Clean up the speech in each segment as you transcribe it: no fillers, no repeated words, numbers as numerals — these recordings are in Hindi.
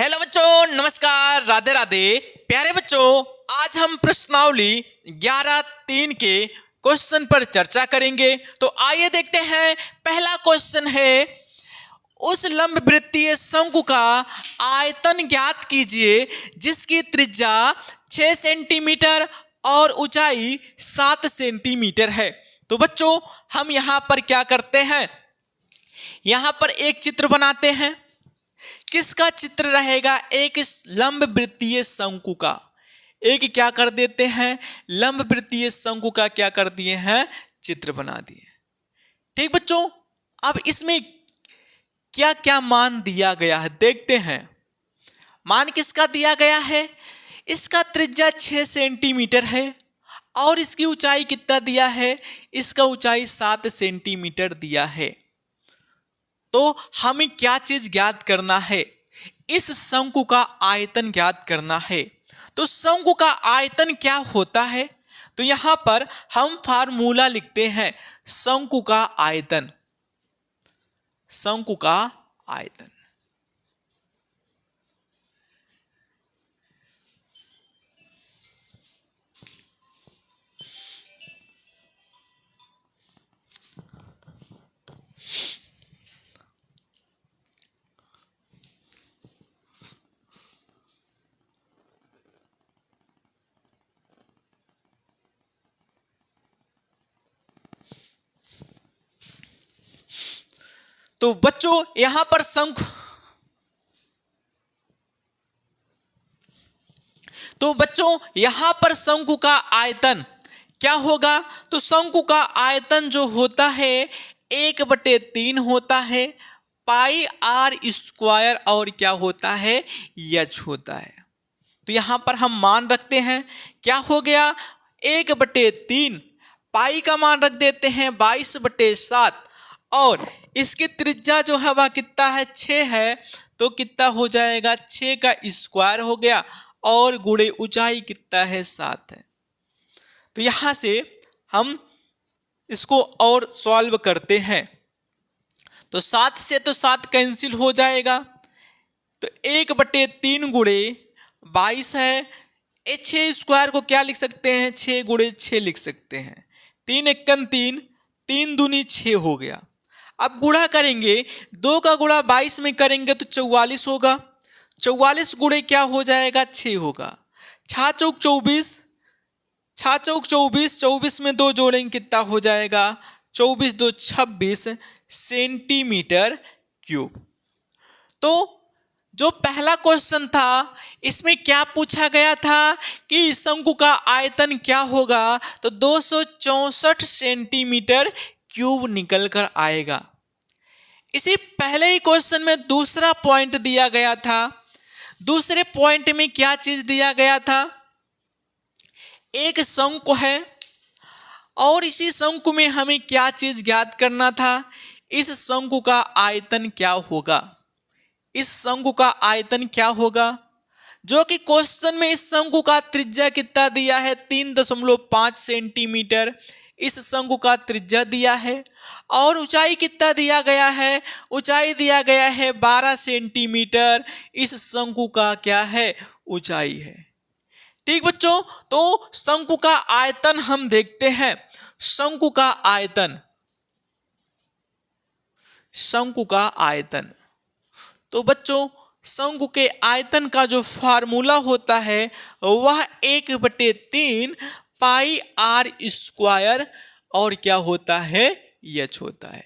हेलो बच्चों, नमस्कार, राधे राधे। प्यारे बच्चों, आज हम प्रश्नावली 11(3) के क्वेश्चन पर चर्चा करेंगे। तो आइए देखते हैं। पहला क्वेश्चन है, उस लंबवृत्तीय शंकु का आयतन ज्ञात कीजिए जिसकी त्रिज्या 6 सेंटीमीटर और ऊंचाई 7 सेंटीमीटर है। तो बच्चों, हम यहां पर क्या करते हैं, यहां पर एक चित्र बनाते हैं। किसका चित्र रहेगा? एक लंबवृत्तीय शंकु का। एक क्या कर देते हैं, लंबवृत्तीय शंकु का क्या कर दिए हैं, चित्र बना दिए। ठीक बच्चों, अब इसमें क्या क्या मान दिया गया है देखते हैं। मान किसका दिया गया है? इसका त्रिज्या 6 सेंटीमीटर है और इसकी ऊंचाई कितना दिया है? इसका ऊंचाई 7 सेंटीमीटर दिया है। तो हमें क्या चीज ज्ञात करना है? इस शंकु का आयतन ज्ञात करना है। तो शंकु का आयतन क्या होता है? तो यहां पर हम फार्मूला लिखते हैं, शंकु का आयतन। शंकु का आयतन तो बच्चों, यहां पर शंकु का आयतन क्या होगा? तो शंकु का आयतन जो होता है 1/3 होता है पाई आर स्क्वायर और क्या होता है, एच होता है। तो यहां पर हम मान रखते हैं, क्या हो गया, 1/3 पाई का मान रख देते हैं 22/7 और इसकी त्रिज्या जो है वह कितना है, 6 है। तो कितना हो जाएगा, 6 का स्क्वायर हो गया और गुणे ऊंचाई कितना है, 7 है। तो यहां से हम इसको और सॉल्व करते हैं। तो 7 से तो 7 कैंसिल हो जाएगा। तो 1/3 गुणे 22 है। 6 स्क्वायर को क्या लिख सकते हैं, 6 गुणे 6 लिख सकते हैं। 3 एकम 3, 3 दूनी 6 हो गया। अब गुणा करेंगे, 2 का गुणा 22 में करेंगे तो 44 होगा। 44 गुणे क्या हो जाएगा, 6 होगा। 6 चौक 24, 6 चौक 24, 24 में 2 जोड़ेंगे कितना हो जाएगा, 24 2 26 सेंटीमीटर क्यूब। तो जो पहला क्वेश्चन था इसमें क्या पूछा गया था कि शंकु का आयतन क्या होगा? तो 264 सेंटीमीटर क्यूब निकल कर आएगा। इसी पहले ही क्वेश्चन में दूसरा पॉइंट दिया गया था। दूसरे पॉइंट में क्या चीज दिया गया था? एक शंकु है और इसी शंकु में हमें क्या चीज ज्ञात करना था? इस शंकु का आयतन क्या होगा? इस शंकु का आयतन क्या होगा? जो कि क्वेश्चन में इस शंकु का त्रिज्या कितना दिया है, 3.5 सेंटीमीटर इस शंकु का त्रिज्या दिया है और ऊंचाई कितना दिया गया है? ऊंचाई दिया गया है 12 सेंटीमीटर इस शंकु का क्या है, ऊंचाई है। ठीक बच्चों, तो शंकु का आयतन हम देखते हैं। शंकु का आयतन, शंकु का आयतन। तो बच्चों, शंकु के आयतन का जो फार्मूला होता है वह 1/3 पाई आर स्क्वायर और क्या होता है, एच होता है।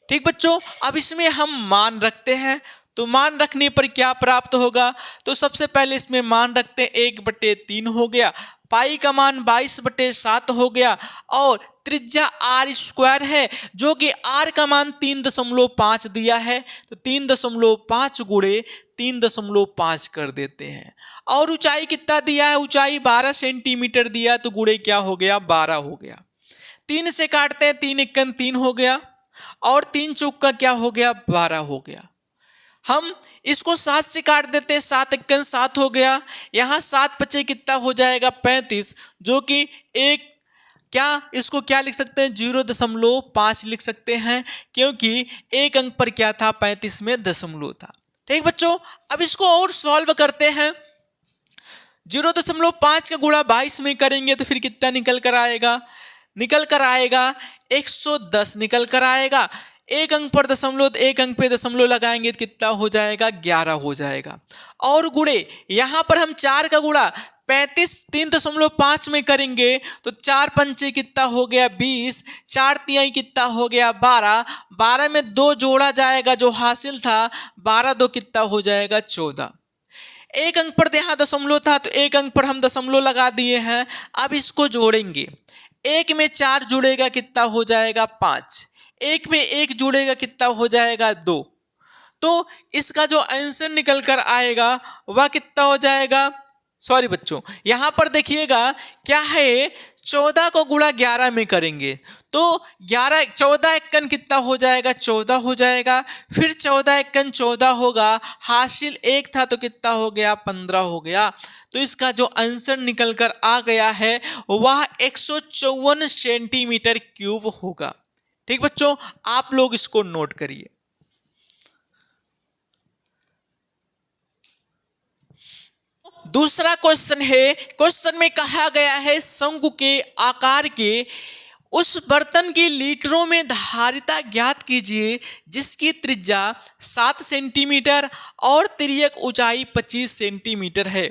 ठीक बच्चों, अब इसमें हम मान रखते हैं। तो मान रखने पर क्या प्राप्त होगा? तो सबसे पहले इसमें मान रखते हैं, 1/3 हो गया, पाई का मान 22/7 हो गया और त्रिज्या आर स्क्वायर है जो कि आर का मान 3.5 दिया है। तो 3.5 गुणे 3.5 कर देते हैं और ऊंचाई कितना दिया है, ऊंचाई 12 सेंटीमीटर दिया, तो गुणे क्या हो गया, 12 हो गया। 3 से काटते हैं, 3 एकम 3 हो गया और 3 चौक का क्या हो गया, 12 हो गया। हम इसको 7 से काट देते हैं, 7 एकम 7 हो गया। यहाँ 7 बचे कितना हो जाएगा, 35, जो कि एक क्या इसको क्या लिख सकते हैं, 0.5 लिख सकते हैं, क्योंकि एक अंक पर क्या था, 35 में दशमलव था। ठीक बच्चों, अब इसको और सॉल्व करते हैं। 0.5 का गुणा 22 में करेंगे तो फिर कितना निकल कर आएगा? निकल कर आएगा 110 निकल कर आएगा। एक अंक पर दशमलव, एक अंक पे दशमलव लगाएंगे तो कितना हो जाएगा? 11 हो जाएगा। और गुणे यहां पर हम 4 का गुणा 35 3.5 में करेंगे तो 4 पंचे कितना हो गया? 20, 4 तिहाई कितना हो गया? 12, 12 में 2 जोड़ा जाएगा जो हासिल था, 12 2 कितना हो जाएगा? 14। एक अंक पर यहाँ दशमलव था तो एक अंक पर हम दशमलव लगा दिए हैं। अब इसको जोड़ेंगे, एक में 4 जुड़ेगा कितना हो जाएगा? 5, एक में 1 जुड़ेगा कितना हो जाएगा? 2। तो इसका जो आंसर निकल कर आएगा वह कितना हो जाएगा? सॉरी बच्चों, यहां पर देखिएगा क्या है, 14 को गुणा 11 में करेंगे तो 11 14 एकन कितना हो जाएगा? 14 हो जाएगा। फिर 14 एकन 14 होगा, हासिल 1 था तो कितना हो गया? 15 हो गया। तो इसका जो आंसर निकल कर आ गया है वह 154 सेंटीमीटर क्यूब होगा। ठीक बच्चों, आप लोग इसको नोट करिए। दूसरा क्वेश्चन है, क्वेश्चन में कहा गया है शंकु के आकार के उस बर्तन की लीटरों में धारिता ज्ञात कीजिए जिसकी त्रिज्या 7 सेंटीमीटर और तिर्यक ऊंचाई 25 सेंटीमीटर है।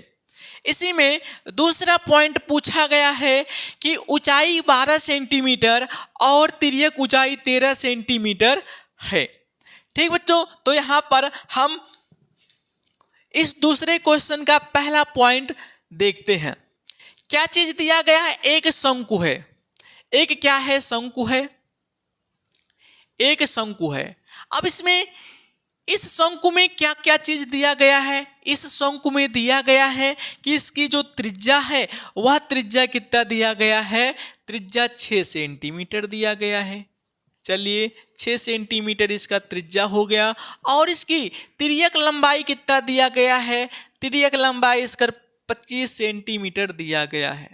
इसी में दूसरा पॉइंट पूछा गया है कि ऊंचाई 12 सेंटीमीटर और तिर्यक ऊंचाई 13 सेंटीमीटर है। ठीक बच्चों, तो यहां पर हम इस दूसरे क्वेश्चन का पहला पॉइंट देखते हैं। क्या चीज दिया गया है? एक शंकु है। एक क्या है? शंकु है। एक शंकु है। अब इसमें इस शंकु में क्या क्या चीज दिया गया है? इस शंकु में दिया गया है कि इसकी जो त्रिज्या है वह त्रिज्या कितना दिया गया है? त्रिज्या 6 सेंटीमीटर दिया गया है। चलिए 6 सेंटीमीटर इसका त्रिज्या हो गया। और इसकी तिर्यक लंबाई कितना दिया गया है? तिर्यक लंबाई इसका 25 सेंटीमीटर दिया गया है।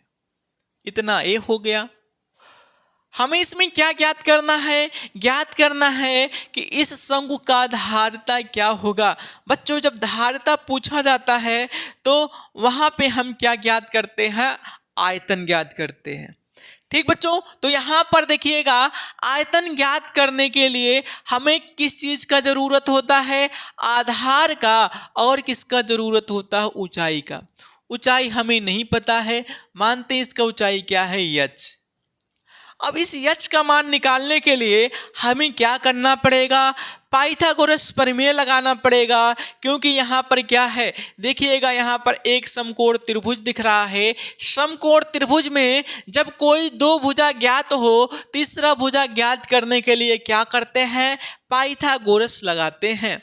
इतना ए हो गया। हमें इसमें क्या ज्ञात करना है? ज्ञात करना है कि इस शंकु का धारिता क्या होगा। बच्चों, जब धारिता पूछा जाता है तो वहां पे हम क्या ज्ञात करते हैं? आयतन ज्ञात करते हैं। ठीक बच्चों, तो यहां पर देखिएगा आयतन ज्ञात करने के लिए हमें किस चीज का जरूरत होता है? आधार का। और किसका जरूरत होता है? ऊंचाई का। ऊंचाई हमें नहीं पता है, मानते इसका ऊंचाई क्या है? h। अब इस h का मान निकालने के लिए हमें क्या करना पड़ेगा? पाइथागोरस प्रमेय लगाना पड़ेगा। क्योंकि यहाँ पर क्या है, देखिएगा यहाँ पर एक समकोण त्रिभुज दिख रहा है। समकोण त्रिभुज में जब कोई दो भुजा ज्ञात हो, तीसरा भुजा ज्ञात करने के लिए क्या करते हैं? पाइथागोरस लगाते हैं।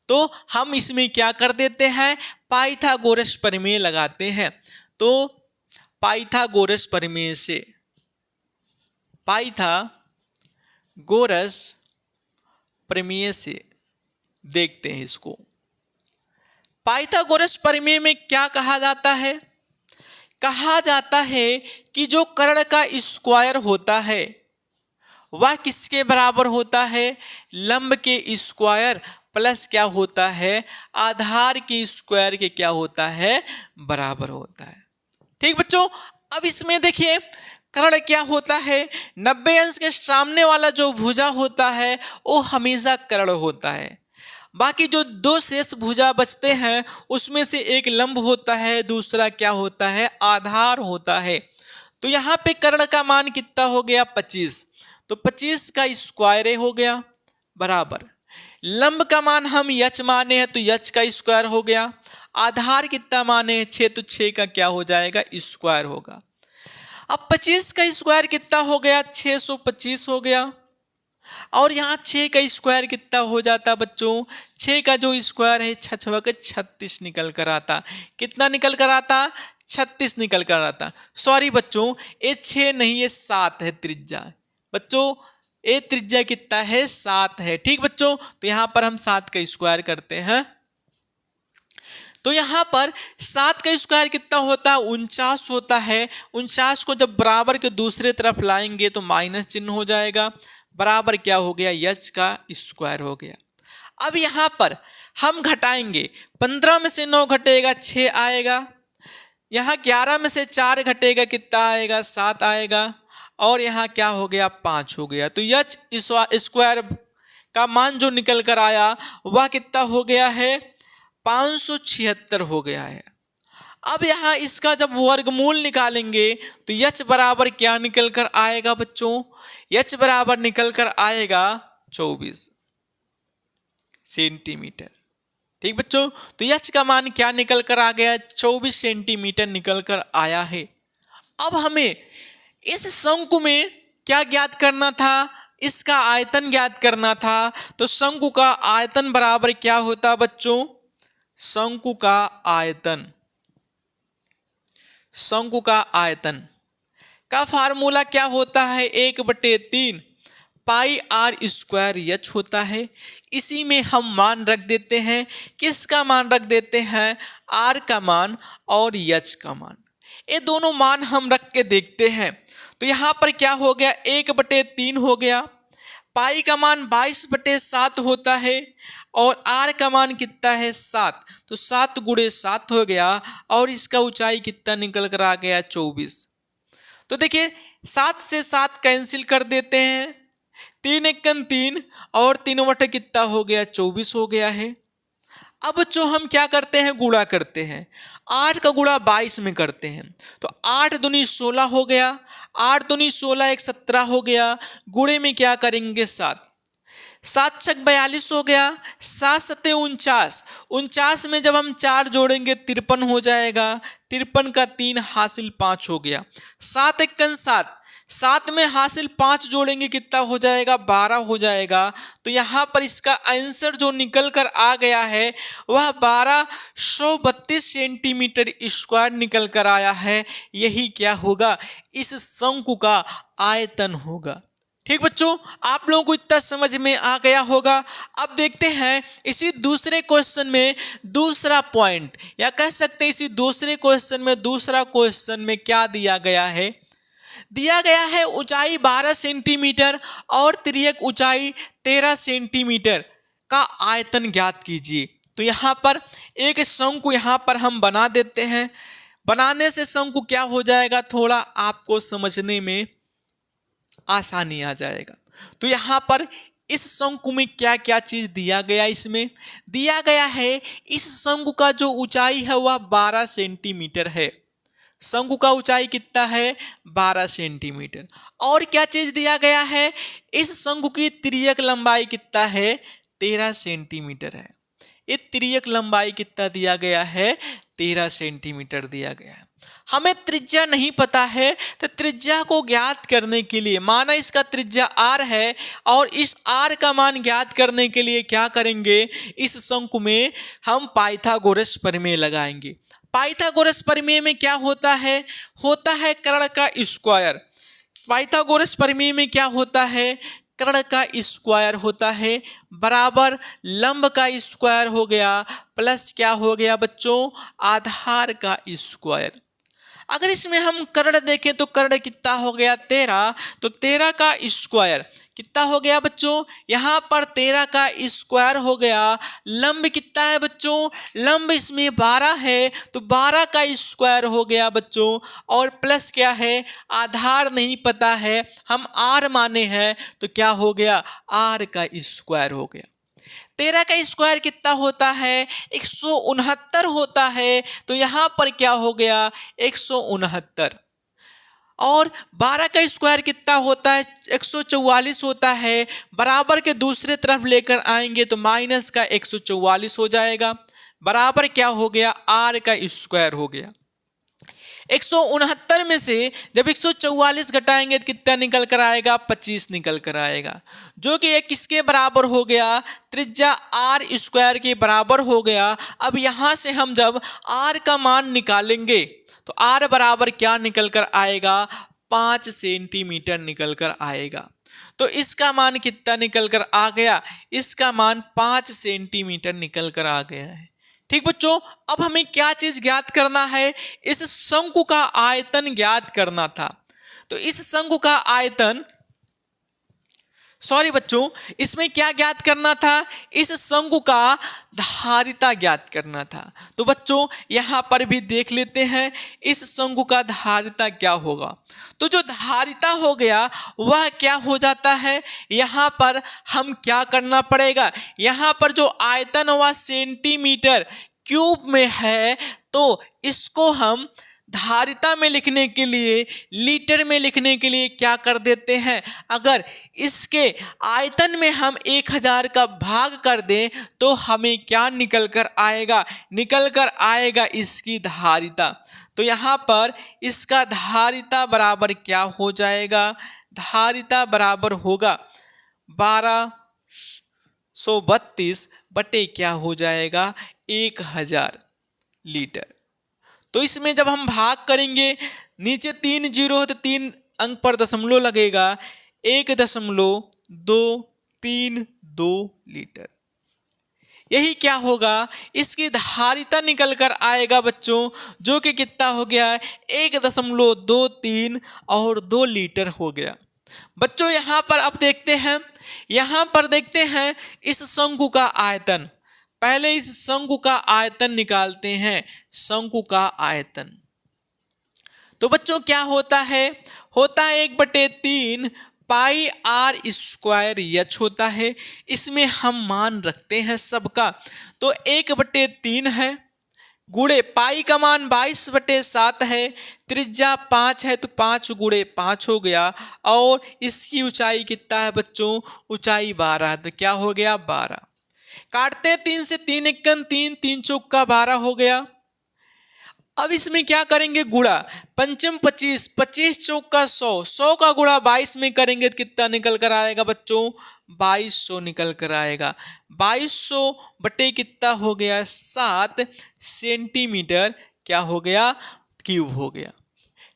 तो हम इसमें क्या कर देते हैं? पाइथागोरस प्रमेय लगाते हैं। तो पाइथागोरस प्रमेय से, पाइथागोरस प्रमेय से देखते हैं इसको। पाइथागोरस प्रमेय में क्या कहा जाता है? कहा जाता है कि जो कर्ण का स्क्वायर होता है वह किसके बराबर होता है? लंब के स्क्वायर प्लस क्या होता है? आधार के स्क्वायर के क्या होता है? बराबर होता है। ठीक बच्चों, अब इसमें देखिए कर्ण क्या होता है? 90 अंश के सामने वाला जो भुजा होता है वो हमेशा कर्ण होता है। बाकी जो दो शेष भुजा बचते हैं उसमें से एक लंब होता है, दूसरा क्या होता है? आधार होता है। तो यहाँ पे कर्ण का मान कितना हो गया? 25। तो 25 का स्क्वायर हो गया बराबर। लंब का मान हम h माने हैं तो h का स्क्वायर हो गया। आधार कितना माने हैं? 6, तो 6 का क्या हो जाएगा? स्क्वायर होगा। अब 25 का स्क्वायर कितना हो गया? 625 हो गया। और यहाँ 6 का स्क्वायर कितना हो जाता बच्चों? 6 का जो स्क्वायर है 6 के 36 निकल कर आता। कितना निकल कर आता? 36 निकल कर आता। सॉरी बच्चों, ये 6 नहीं, ये 7 है त्रिज्या। बच्चों ये त्रिज्या कितना है? 7 है। ठीक बच्चों, तो यहाँ पर हम 7 का स्क्वायर करते हैं। तो यहाँ पर 7 का स्क्वायर कितना होता है? 49 होता है। 49 को जब बराबर के दूसरे तरफ लाएंगे तो माइनस चिन्ह हो जाएगा। बराबर क्या हो गया? h का स्क्वायर हो गया। अब यहाँ पर हम घटाएंगे, 15 में से 9 घटेगा 6 आएगा, यहाँ 11 में से 4 घटेगा कितना आएगा 7 आएगा, और यहाँ क्या हो गया 5 हो गया। तो एच स्क्वायर का मान जो निकल कर आया वह कितना हो गया है 576 हो गया है। अब यहाँ इसका जब वर्गमूल निकालेंगे तो एच बराबर क्या निकल कर आएगा बच्चों, एच बराबर निकल कर आएगा 24 सेंटीमीटर। ठीक बच्चों, तो एच का मान क्या निकल कर आ गया 24 सेंटीमीटर निकल कर आया है। अब हमें इस शंकु में क्या ज्ञात करना था, इसका आयतन ज्ञात करना था। तो शंकु का आयतन बराबर क्या होता बच्चों, शंकु का आयतन, शंकु का आयतन का फार्मूला क्या होता है 1/3 पाई आर स्क्वायर एच होता है। इसी में हम मान रख देते हैं, किसका मान रख देते हैं, आर का मान और एच का मान। ये दोनों मान हम रख के देखते हैं। तो यहाँ पर क्या हो गया 1/3 हो गया, पाई का मान 22/7 होता है और आर का मान कितना है 7, तो 7 × 7 हो गया और इसका ऊंचाई कितना निकल कर आ गया 24। तो देखिए 7 से 7 कैंसिल कर देते हैं, 3 × 3 और 3 कितना हो गया 24 हो गया है। अब जो हम क्या करते हैं गुणा करते हैं, 8 का गुणा 22 में करते हैं, तो 8 दूनी 16 हो गया, 8 दूनी 16 1 17 हो गया, गुणे में क्या करेंगे 7, 7 छक 42 हो गया, 7 सत्ते 49, 49 में जब हम 4 जोड़ेंगे 53 हो जाएगा, 53 का 3 हासिल 5 हो गया, 7 × 7, 7 में हासिल 5 जोड़ेंगे कितना हो जाएगा 12 हो जाएगा। तो यहाँ पर इसका आंसर जो निकल कर आ गया है वह 1232 सेंटीमीटर स्क्वायर निकल कर आया है। यही क्या होगा, इस शंकु का आयतन होगा। ठीक बच्चों, आप लोगों को इतना समझ में आ गया होगा। अब देखते हैं इसी दूसरे क्वेश्चन में दूसरा पॉइंट, या कह सकते हैं इसी दूसरे क्वेश्चन में दूसरा क्वेश्चन में क्या दिया गया है। दिया गया है ऊंचाई 12 सेंटीमीटर और तिर्यक ऊंचाई 13 सेंटीमीटर का आयतन ज्ञात कीजिए। तो यहाँ पर एक शंकु यहाँ पर हम बना देते हैं। बनाने से शंकु क्या हो जाएगा, थोड़ा आपको समझने में आसानी आ जाएगा। तो यहाँ पर इस शंकु में क्या क्या चीज दिया गया, इसमें दिया गया है इस शंकु का जो ऊंचाई है वह 12 सेंटीमीटर है। शंकु का ऊंचाई कितना है 12 सेंटीमीटर। और क्या चीज दिया गया है, इस शंकु की तिर्यक लंबाई कितना है 13 सेंटीमीटर है। ये तिर्यक लंबाई कितना दिया गया है 13 सेंटीमीटर दिया गया है। हमें त्रिज्या नहीं पता है, तो त्रिज्या को ज्ञात करने के लिए, माना इसका त्रिज्या r है और इस r का मान ज्ञात करने के लिए क्या करेंगे, इस शंकु में हम पाइथागोरस प्रमेय लगाएंगे। पाइथागोरस प्रमेय में क्या होता है कर्ण का स्क्वायर। पाइथागोरस प्रमेय में क्या होता है, कर्ण का स्क्वायर होता है बराबर लंब का स्क्वायर हो गया प्लस क्या हो गया बच्चों, आधार का स्क्वायर। अगर इसमें हम कर्ण देखें तो कर्ण कितना हो गया 13, तो 13 का स्क्वायर कितना हो गया बच्चों, यहाँ पर 13 का स्क्वायर हो गया। लंब कितना है बच्चों, लंब इसमें 12 है, तो 12 का स्क्वायर हो गया बच्चों। और प्लस क्या है, आधार नहीं पता है, हम r माने हैं, तो क्या हो गया r का स्क्वायर हो गया। 13 का स्क्वायर कितना होता है 169 होता है, तो यहाँ पर क्या हो गया 169। और 12 का स्क्वायर कितना होता है 144 होता है, बराबर के दूसरे तरफ लेकर आएंगे तो माइनस का 144 हो जाएगा, बराबर क्या हो गया r का स्क्वायर हो गया। 169 में से जब 144 घटाएंगे तो कितना निकल कर आएगा 25 निकल कर आएगा, जो कि एक किसके बराबर हो गया, त्रिज्या r स्क्वायर के बराबर हो गया। अब यहां से हम जब r का मान निकालेंगे तो r बराबर क्या निकल कर आएगा 5 सेंटीमीटर निकल कर आएगा। तो इसका मान कितना निकल कर आ गया, इसका मान 5 सेंटीमीटर निकल कर आ गया है। ठीक बच्चों, अब हमें क्या चीज ज्ञात करना है, इस शंकु का आयतन ज्ञात करना था। तो इस शंकु का आयतन सॉरी बच्चों, इसमें क्या ज्ञात करना था? इस शंकु का धारिता ज्ञात करना था। तो बच्चों यहाँ पर भी देख लेते हैं इस शंकु का धारिता क्या होगा। तो जो धारिता हो गया वह क्या हो जाता है, यहाँ पर हम क्या करना पड़ेगा, यहाँ पर जो आयतन वह सेंटीमीटर क्यूब में है, तो इसको हम धारिता में लिखने के लिए, लीटर में लिखने के लिए क्या कर देते हैं, अगर इसके आयतन में हम 1000 का भाग कर दें तो हमें क्या निकल कर आएगा, निकल कर आएगा इसकी धारिता। तो यहाँ पर इसका धारिता बराबर क्या हो जाएगा, धारिता बराबर होगा 1232 बटे क्या हो जाएगा 1000 लीटर। तो इसमें जब हम भाग करेंगे, नीचे 3 जीरो है तो 3 अंक पर दशमलव लगेगा, 1.232 लीटर। यही क्या होगा, इसकी धारिता निकल कर आएगा बच्चों, जो कि कितना हो गया 1.23 और 2 लीटर हो गया। बच्चों यहाँ पर अब देखते हैं, यहाँ पर देखते हैं इस शंकु का आयतन। पहले इस शंकु का आयतन निकालते हैं, शंकु का आयतन। तो बच्चों क्या होता है, होता है 1/3 पाई आर स्क्वायर एच होता है। इसमें हम मान रखते हैं सबका, तो 1/3 है, गुणे पाई का मान 22/7 है, त्रिज्या 5 है तो 5 गुणे 5 हो गया, और इसकी ऊंचाई कितना है बच्चों, ऊंचाई 12, तो क्या हो गया 12। काटते हैं 3 से, 3 एकम 3, 3 चौका 12 हो गया। अब इसमें क्या करेंगे, गुणा, पंचम 25, 25 चौका 100, 100 का गुणा 22 में करेंगे तो कितना निकल कर आएगा बच्चों, 2200 निकल कर आएगा। 2200 बटे कितना हो गया 7 सेंटीमीटर क्या हो गया, क्यूब हो गया।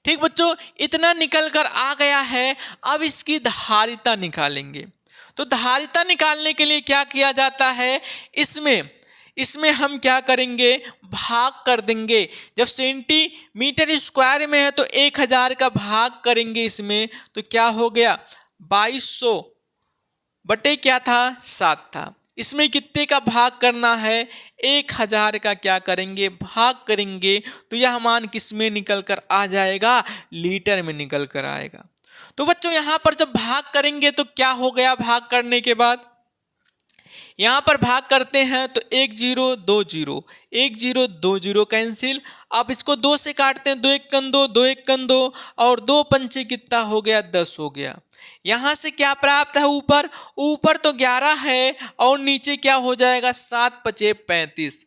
ठीक बच्चों, इतना निकल कर आ गया है। अब इसकी धारिता निकालेंगे। तो धारिता निकालने के लिए क्या किया जाता है, इसमें हम क्या करेंगे, भाग कर देंगे। जब सेंटीमीटर स्क्वायर में है तो 1000 का भाग करेंगे इसमें, तो क्या हो गया 2200 बटे क्या था 7 था। इसमें कितने का भाग करना है, 1000 का क्या करेंगे, भाग करेंगे, तो यह मान किस में निकल कर आ जाएगा, लीटर में निकल कर आएगा। तो बच्चों यहाँ पर जब भाग करेंगे तो क्या हो गया, भाग करने के बाद यहाँ पर भाग करते हैं तो 1 0 2 0, 1 0 2 0 कैंसिल। अब इसको 2 से काटते हैं, 2 एकम 2, 2 एकम 2 और 2 पंचे कितना हो गया 10 हो गया। यहाँ से क्या प्राप्त है, ऊपर तो 11 है और नीचे क्या हो जाएगा 7 5 35।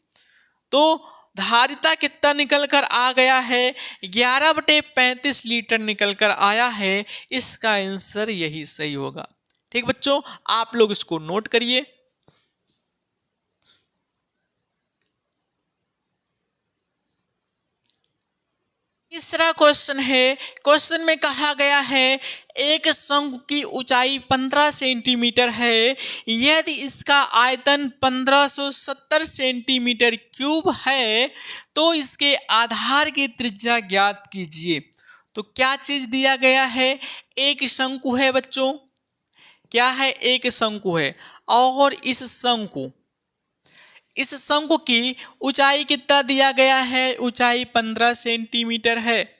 तो धारिता कितना निकल कर आ गया है, 11/35 लीटर निकल कर आया है। इसका आंसर यही सही होगा। ठीक बच्चों, आप लोग इसको नोट करिए। तीसरा क्वेश्चन है, क्वेश्चन में कहा गया है एक शंकु की ऊंचाई 15 सेंटीमीटर है, यदि इसका आयतन 1570 सेंटीमीटर क्यूब है तो इसके आधार की त्रिज्या ज्ञात कीजिए। तो क्या चीज दिया गया है, एक शंकु है बच्चों, क्या है, एक शंकु है, और इस शंकु की ऊंचाई कितना दिया गया है, ऊंचाई 15 सेंटीमीटर है।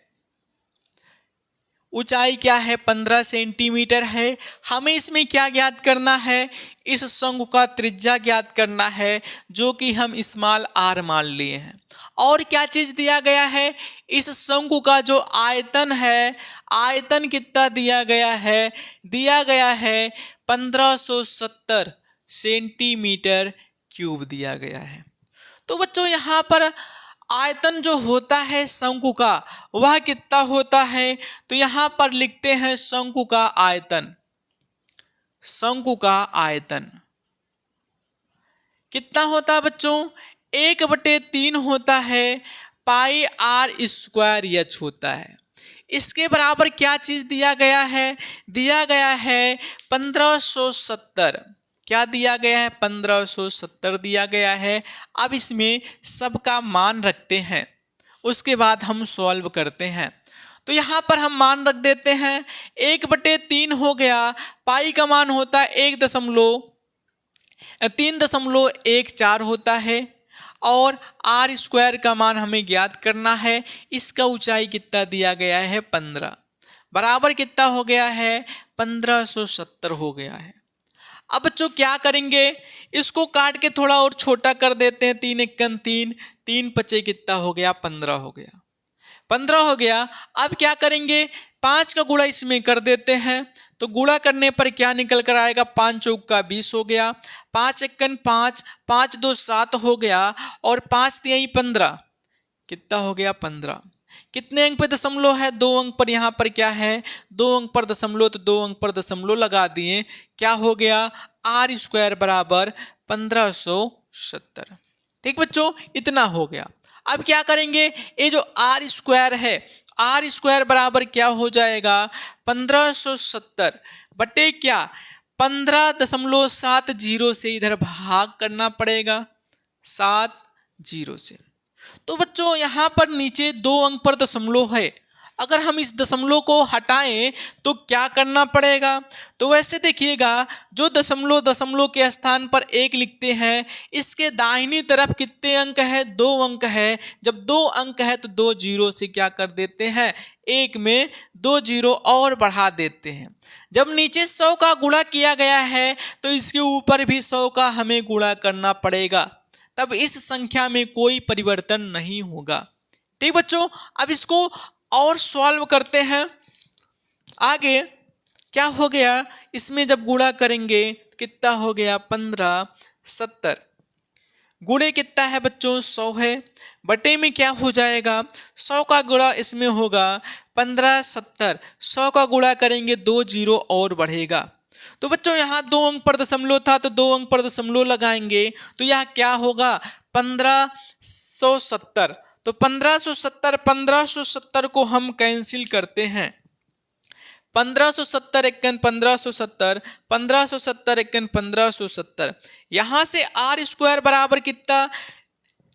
ऊंचाई क्या है, 15 सेंटीमीटर है। हमें इसमें क्या ज्ञात करना है, इस शंकु का त्रिज्या ज्ञात करना है, जो कि हम स्मॉल r मान लिए हैं। और क्या चीज दिया गया है, इस शंकु का जो आयतन है, आयतन कितना दिया गया है, दिया गया है 1570 सेंटीमीटर क्यूब दिया गया है। तो बच्चों यहाँ पर आयतन जो होता है शंकु का वह कितना होता है, तो यहाँ पर लिखते हैं शंकु का आयतन। शंकु का आयतन कितना होता है बच्चों, 1/3 होता है, पाई आर स्क्वायर एच होता है। इसके बराबर क्या चीज दिया गया है, दिया गया है 1570। क्या दिया गया है, 1570 दिया गया है। अब इसमें सबका मान रखते हैं, उसके बाद हम सॉल्व करते हैं। तो यहाँ पर हम मान रख देते हैं 1/3 हो गया, पाई का मान होता है 3.14 होता है और आर स्क्वायर का मान हमें ज्ञात करना है। इसका ऊंचाई कितना दिया गया है 15, बराबर कितना हो गया है 1570 हो गया है। अब बच्चों क्या करेंगे, इसको काट के थोड़ा और छोटा कर देते हैं। 3 एकन 3, 3 पचे कितना हो गया 15 हो गया, 15 हो गया। अब क्या करेंगे, 5 का गुणा इसमें कर देते हैं। तो गुणा करने पर क्या निकल कर आएगा, 5 चौक का 20 हो गया, 5 एकन 5, 5 2 7 हो गया और 5 तिहाई 15 कितना हो गया 15। कितने अंक पे दशमलव है, 2 अंक पर। यहाँ पर क्या है 2 अंक पर दशमलव, तो 2 अंक पर दशमलव लगा दिए। क्या हो गया आर स्क्वायर बराबर 1570। ठीक बच्चों, इतना हो गया। अब क्या करेंगे, ये जो आर स्क्वायर है, आर स्क्वायर बराबर क्या हो जाएगा 1570 बटे क्या 15.70 से इधर भाग करना पड़ेगा 70 से। तो बच्चों यहाँ पर नीचे 2 अंक पर दशमलव है, अगर हम इस दशमलव को हटाएं तो क्या करना पड़ेगा। तो वैसे देखिएगा, जो दशमलव के स्थान पर 1 लिखते हैं, इसके दाहिनी तरफ कितने अंक है 2 अंक है। जब 2 अंक है तो 2 जीरो से क्या कर देते हैं, 1 में 2 जीरो और बढ़ा देते हैं। जब नीचे 100 का गुणा किया गया है तो इसके ऊपर भी 100 का हमें गुणा करना पड़ेगा, तब इस संख्या में कोई परिवर्तन नहीं होगा। ठीक बच्चों, अब इसको और सॉल्व करते हैं। आगे क्या हो गया, इसमें जब गुणा करेंगे कितना हो गया 1570, गुणे कितना है बच्चों 100 है, बटे में क्या हो जाएगा 100 का गुणा इसमें होगा 1570, 100 का गुणा करेंगे 2 जीरो और बढ़ेगा। तो बच्चों यहाँ 2 अंक पर दशमलव था तो 2 अंक पर दशमलव लगाएंगे, तो यहाँ क्या होगा 1570। तो 1570 को हम कैंसिल करते हैं। 1570 एकन 1570, 1570 एकन 1570। यहाँ से आर स्क्वायर बराबर कितना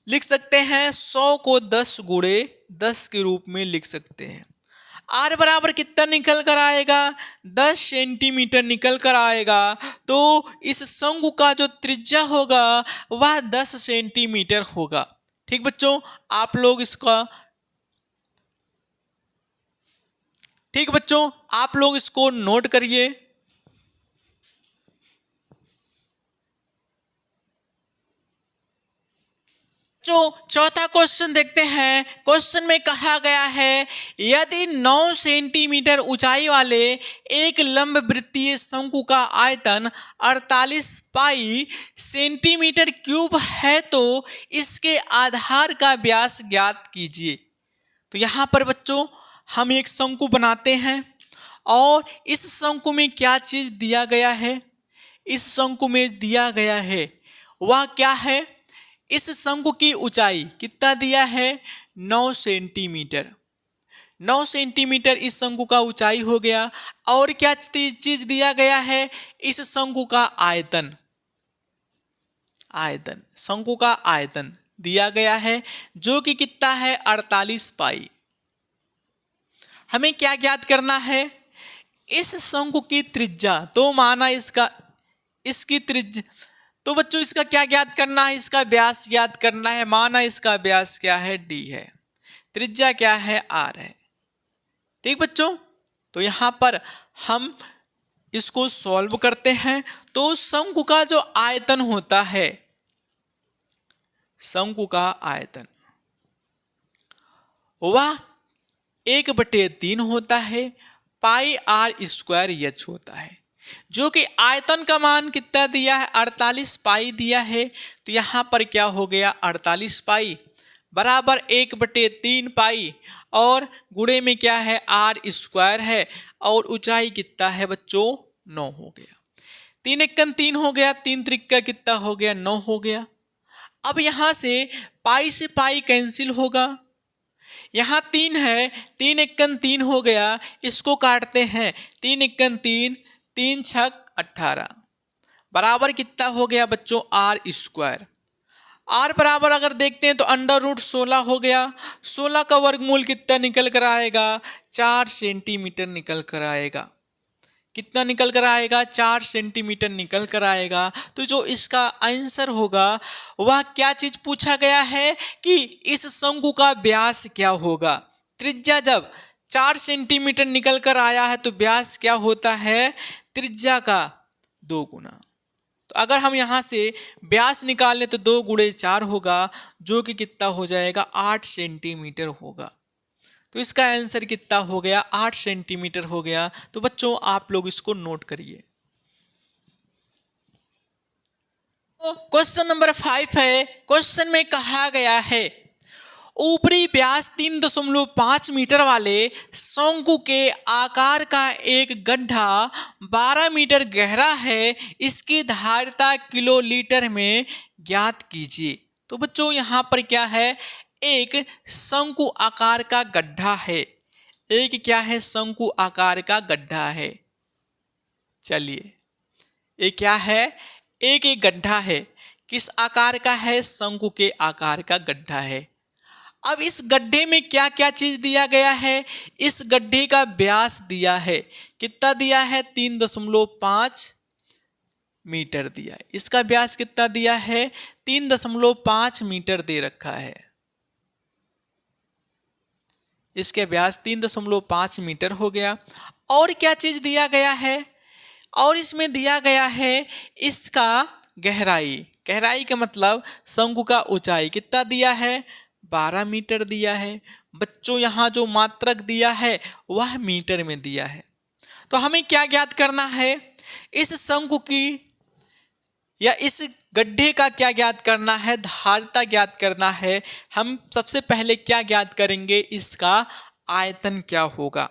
लिख सकते हैं, 100 को 10 गुणे 10 के रूप में लिख सकते हैं। आर बराबर कितना निकल कर आएगा, 10 सेंटीमीटर निकल कर आएगा। तो इस शंकु का जो त्रिज्या होगा वह 10 सेंटीमीटर होगा। ठीक बच्चों, आप लोग इसको नोट करिए। जो चौथा क्वेश्चन देखते हैं, क्वेश्चन में कहा गया है यदि 9 सेंटीमीटर ऊंचाई वाले एक लंब वृत्तीय शंकु का आयतन 48 पाई सेंटीमीटर क्यूब है तो इसके आधार का व्यास ज्ञात कीजिए। तो यहाँ पर बच्चों हम एक शंकु बनाते हैं और इस शंकु में क्या चीज दिया गया है, इस शंकु में दिया गया है वह क्या है, इस शंकु की ऊंचाई कितना दिया है 9 सेंटीमीटर। 9 सेंटीमीटर इस शंकु का ऊंचाई हो गया। और क्या चीज दिया गया है, इस शंकु का आयतन, शंकु का आयतन दिया गया है जो कि कितना है 48 पाई। हमें क्या ज्ञात करना है, इस शंकु की त्रिज्या, तो माना इसकी त्रिज्या, तो बच्चों इसका क्या ज्ञात करना है, इसका व्यास ज्ञात करना है। माना इसका व्यास क्या है d है, त्रिज्या क्या है r है। ठीक बच्चों, तो यहां पर हम इसको सॉल्व करते हैं। तो शंकु का जो आयतन होता है, शंकु का आयतन वह 1/3 होता है, पाई आर स्क्वायर एच होता है, जो कि आयतन का मान कितना दिया है 48 पाई दिया है। तो यहाँ पर क्या हो गया 48 पाई बराबर 1/3 पाई और गुणे में क्या है आर स्क्वायर है और ऊंचाई कितना है बच्चों 9 हो गया। 3 एकन 3 हो गया, 3 त्रिक्का कितना हो गया 9 हो गया। अब यहाँ से पाई से पाई कैंसिल होगा, यहाँ 3 है, 3 एकन 3 हो गया, इसको काटते हैं 3 एकन 3, 3 छक 18 बराबर कितना हो गया बच्चों आर स्क्वायर। आर बराबर अगर देखते हैं तो √16 हो गया। 16 का वर्गमूल कितना निकल कर आएगा? 4 सेंटीमीटर निकल कर आएगा। कितना निकल कर आएगा? 4 सेंटीमीटर निकल कर आएगा। तो जो इसका आंसर होगा वह क्या चीज पूछा गया है कि इस शंकु का व्यास क्या होगा। त्रिज्या जब 4 सेंटीमीटर निकल कर आया है तो व्यास क्या होता है? त्रिज्या का 2 गुना। तो अगर हम यहाँ से व्यास निकालें तो 2 गुणे 4 होगा, जो कि कितना हो जाएगा? 8 सेंटीमीटर होगा। तो इसका आंसर कितना हो गया? 8 सेंटीमीटर हो गया। तो बच्चों आप लोग इसको नोट करिए। क्वेश्चन नंबर 5 है। क्वेश्चन में कहा गया है ऊपरी व्यास 3.5 मीटर वाले शंकु के आकार का एक गड्ढा 12 मीटर गहरा है, इसकी धारिता किलोलीटर में ज्ञात कीजिए। तो बच्चों यहाँ पर क्या है? एक शंकु आकार का गड्ढा है। एक क्या है? शंकु आकार का गड्ढा है। चलिए, ये क्या है? एक गड्ढा है। किस आकार का है? शंकु के आकार का गड्ढा है। अब इस गड्ढे में क्या क्या चीज दिया गया है? इस गड्ढे का व्यास दिया है। कितना दिया है? 3.5 मीटर दिया है। इसका व्यास कितना दिया है? 3.5 मीटर दे रखा है। इसके व्यास 3.5 मीटर हो गया। और क्या चीज दिया गया है? और इसमें दिया गया है इसका गहराई। गहराई का मतलब शंकु का ऊंचाई कितना दिया है? 12 मीटर दिया है। बच्चों यहाँ जो मात्रक दिया है वह मीटर में दिया है। तो हमें क्या ज्ञात करना है? इस शंकु की या इस गड्ढे का क्या ज्ञात करना है? धारिता ज्ञात करना है। हम सबसे पहले क्या ज्ञात करेंगे? इसका आयतन क्या होगा।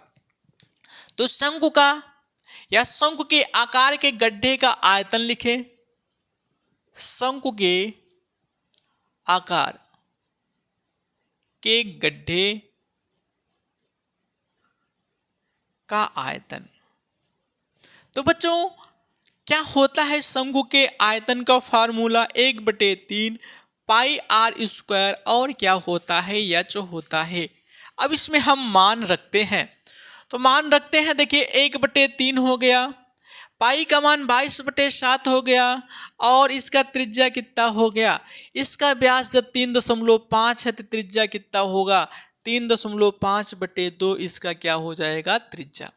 तो शंकु का या शंकु के आकार के गड्ढे का आयतन लिखें। शंकु के आकार के गड्ढे का आयतन। तो बच्चों क्या होता है? शंकु के आयतन का फार्मूला 1/3 पाई आर स्क्वायर और क्या होता है? एच होता है। अब इसमें हम मान रखते हैं। तो मान रखते हैं, देखिए 1/3 हो गया, पाई का मान 22/7 हो गया और इसका त्रिज्या कितना हो गया? इसका व्यास जब 3.5 है तो त्रिज्या कितना होगा? 3.5/2 इसका क्या हो जाएगा? त्रिज्या।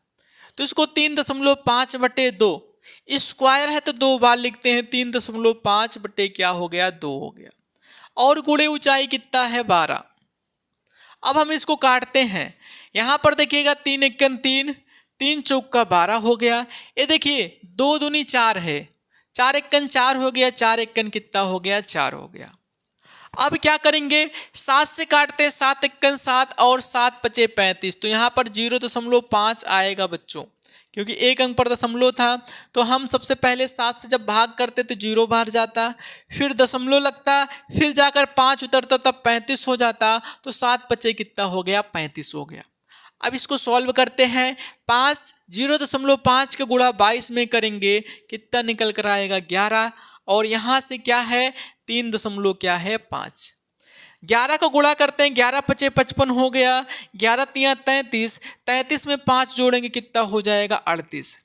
तो इसको 3.5/2 स्क्वायर है तो 2 बार लिखते हैं। 3.5 क्या हो गया? 2 हो गया। और गुणे ऊंचाई कितना है? 12। अब हम इसको काटते हैं। यहां पर देखिएगा 3 एकन 3, 3 चौका 12 हो गया। ये देखिए 2 दूनी 4 है, 4 एकन 4 हो गया, 4 एकन कितना हो गया? 4 हो गया। अब क्या करेंगे? 7 से काटते हैं, 7 एकन 7 और 7 पचे 35। तो यहाँ पर 0.5 आएगा बच्चों, क्योंकि एक अंक पर दशमलव था। तो हम सबसे पहले 7 से जब भाग करते तो 0 बाहर जाता, फिर दशमलव लगता, फिर जाकर 5 उतरता, तब 35 हो जाता। तो 7 पचे कितना हो गया? 35 हो गया। अब इसको सॉल्व करते हैं। 0.5 के गुणा 22 में करेंगे, कितना निकल कर आएगा? 11। और यहाँ से क्या है? 3.5। 11 को गुणा करते हैं, 11 पचे 55 हो गया, 11 तिया 33, 33 में 5 जोड़ेंगे कितना हो जाएगा? 38।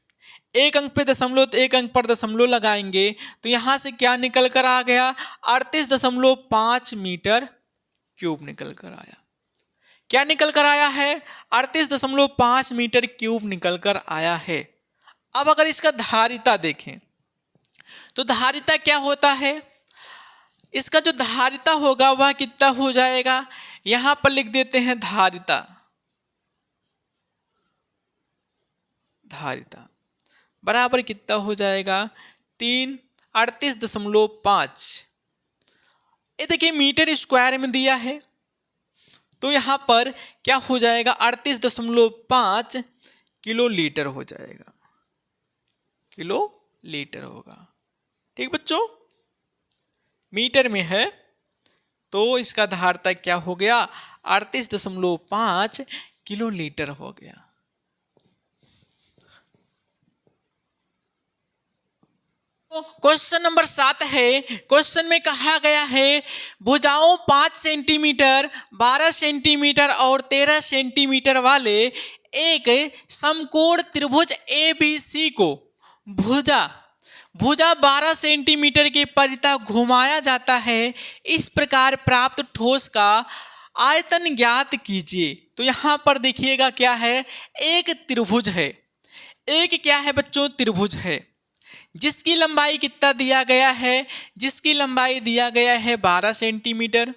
एक अंक पे दशमलव तो एक अंक पर दशमलव लगाएंगे, तो यहाँ से क्या निकल कर आ गया? 38.5 मीटर क्यूब निकल कर आया। क्या निकल कर आया है? 38.5 मीटर क्यूब निकल कर आया है। अब अगर इसका धारिता देखें तो धारिता क्या होता है? इसका जो धारिता होगा वह कितना हो जाएगा? यहां पर लिख देते हैं धारिता। धारिता बराबर कितना हो जाएगा? 38.5। ये देखिए मीटर स्क्वायर में दिया है, तो यहां पर क्या हो जाएगा? 38.5 किलो लीटर हो जाएगा। किलो लीटर होगा। ठीक बच्चों, मीटर में है तो इसका धारिता क्या हो गया? 38.5 किलो लीटर हो गया। क्वेश्चन नंबर 7 है। क्वेश्चन में कहा गया है भुजाओं 5 सेंटीमीटर, 12 सेंटीमीटर और 13 सेंटीमीटर वाले एक समकोण त्रिभुज ABC को भुजा 12 सेंटीमीटर के परितः घुमाया जाता है। इस प्रकार प्राप्त ठोस का आयतन ज्ञात कीजिए। तो यहाँ पर देखिएगा क्या है, एक त्रिभुज है। एक क्या है बच्चों, त्रिभुज है जिसकी लंबाई कितना दिया गया है, जिसकी लंबाई दिया गया है 12 सेंटीमीटर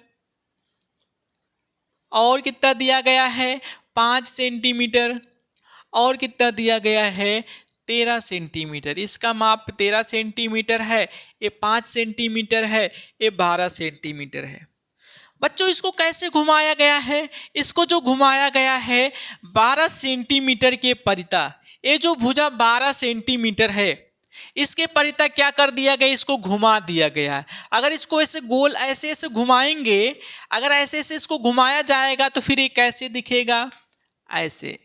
और कितना दिया गया है 5 सेंटीमीटर और कितना दिया गया है 13 सेंटीमीटर। इसका माप 13 सेंटीमीटर है, ये 5 सेंटीमीटर है, ये 12 सेंटीमीटर है। बच्चों इसको कैसे घुमाया गया है, इसको जो घुमाया गया है 12 सेंटीमीटर के परितः, ये जो भुजा 12 सेंटीमीटर है इसके परितः क्या कर दिया गया, इसको घुमा दिया गया है। अगर इसको ऐसे गोल ऐसे ऐसे घुमाएंगे, अगर ऐसे ऐसे इसको घुमाया जाएगा तो फिर ये कैसे दिखेगा, ऐसे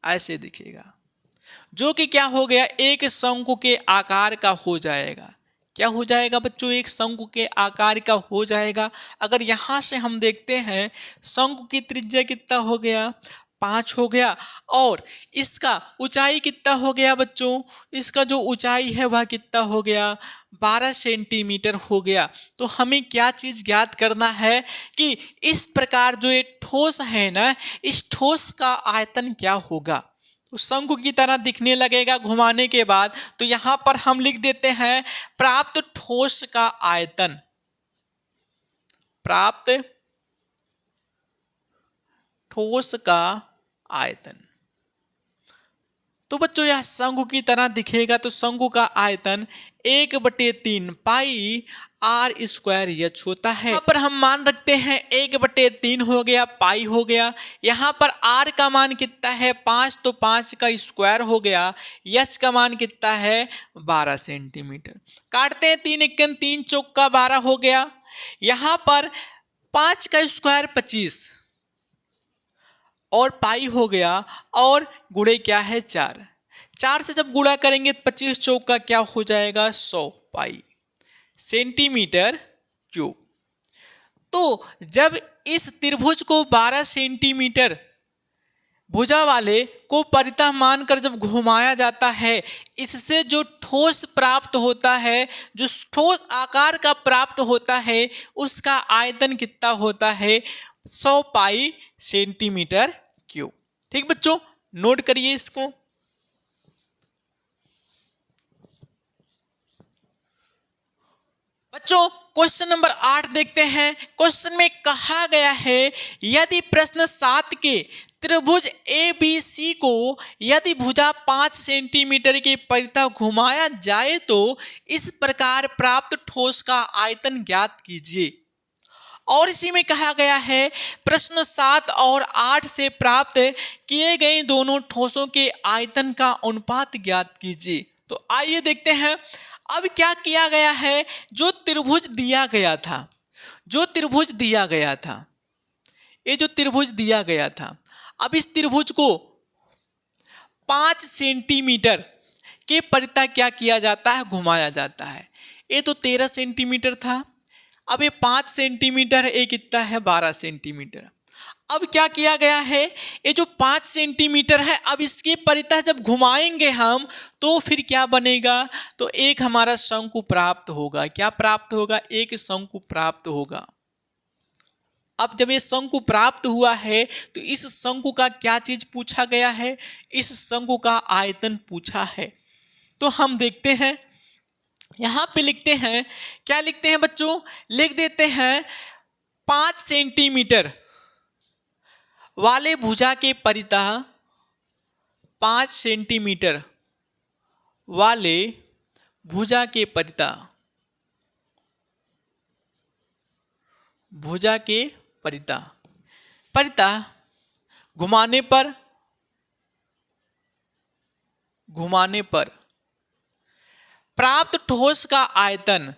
ऐसे दिखेगा, जो कि क्या हो गया, एक शंकु के आकार का हो जाएगा। क्या हो जाएगा बच्चों, एक शंकु के आकार का हो जाएगा। अगर यहाँ से हम देखते हैं शंकु की त्रिज्या कितना हो गया, 5 हो गया और इसका ऊंचाई कितना हो गया बच्चों, इसका जो ऊंचाई है वह कितना हो गया, 12 सेंटीमीटर हो गया। तो हमें क्या चीज़ ज्ञात करना है कि इस प्रकार जो ये ठोस है ना, इस ठोस का आयतन क्या होगा। तो शंकु की तरह दिखने लगेगा घुमाने के बाद। तो यहाँ पर हम लिख देते हैं प्राप्त ठोस का आयतन, प्राप्त ठोस का आयतन। तो बच्चों यह शंकु की तरह दिखेगा। तो शंकु का आयतन 1/3 पाई आर स्क्वायर एच होता है। यहाँ पर हम मान रखते हैं 1/3 हो गया, पाई हो गया। यहाँ पर आर का मान कितना है 5, तो 5 का स्क्वायर हो गया। एच का मान कितना है 12 सेंटीमीटर। काटते हैं 3 × 3 = 12 हो गया। यहाँ पर 5 का स्क्वायर 25 और पाई हो गया और गुणे क्या है 4। 4 से जब गुणा करेंगे 25 चौका क्या हो जाएगा 100 पाई सेंटीमीटर क्यूब। तो जब इस त्रिभुज को 12 सेंटीमीटर भुजा वाले को परितः मानकर जब घुमाया जाता है, इससे जो ठोस प्राप्त होता है, जो ठोस आकार का प्राप्त होता है, उसका आयतन कितना होता है 100 पाई सेंटीमीटर क्यूब। ठीक बच्चों, नोट करिए इसको। बच्चों क्वेश्चन नंबर 8 देखते हैं। क्वेश्चन में कहा गया है यदि प्रश्न 7 के त्रिभुज ABC को यदि भुजा 5 सेंटीमीटर के परितः घुमाया जाए तो इस प्रकार प्राप्त ठोस का आयतन ज्ञात कीजिए। और इसी में कहा गया है प्रश्न 7 और 8 से प्राप्त किए गए दोनों ठोसों के आयतन का अनुपात ज्ञात कीजिए। तो आइए देखते हैं। अब क्या किया गया है, जो त्रिभुज दिया गया था, जो त्रिभुज दिया गया था, ये जो त्रिभुज दिया गया था, अब इस त्रिभुज को 5 सेंटीमीटर के परितः क्या किया जाता है, घुमाया जाता है। ये तो 13 सेंटीमीटर था, अब ये 5 सेंटीमीटर है, ये कितना है 12 सेंटीमीटर। अब क्या किया गया है, ये जो 5 सेंटीमीटर है, अब इसके परितः जब घुमाएंगे हम तो फिर क्या बनेगा, तो एक हमारा शंकु प्राप्त होगा। क्या प्राप्त होगा, एक शंकु प्राप्त होगा। अब जब ये शंकु प्राप्त हुआ है तो इस शंकु का क्या चीज पूछा गया है, इस शंकु का आयतन पूछा है। तो हम देखते हैं, यहां पे लिखते हैं, क्या लिखते हैं बच्चों, लिख देते हैं 5 सेंटीमीटर वाले भुजा के परितः, 5 सेंटीमीटर वाले भुजा के परितः, भुजा के परितः, परितः घुमाने पर, घुमाने पर प्राप्त ठोस का आयतन,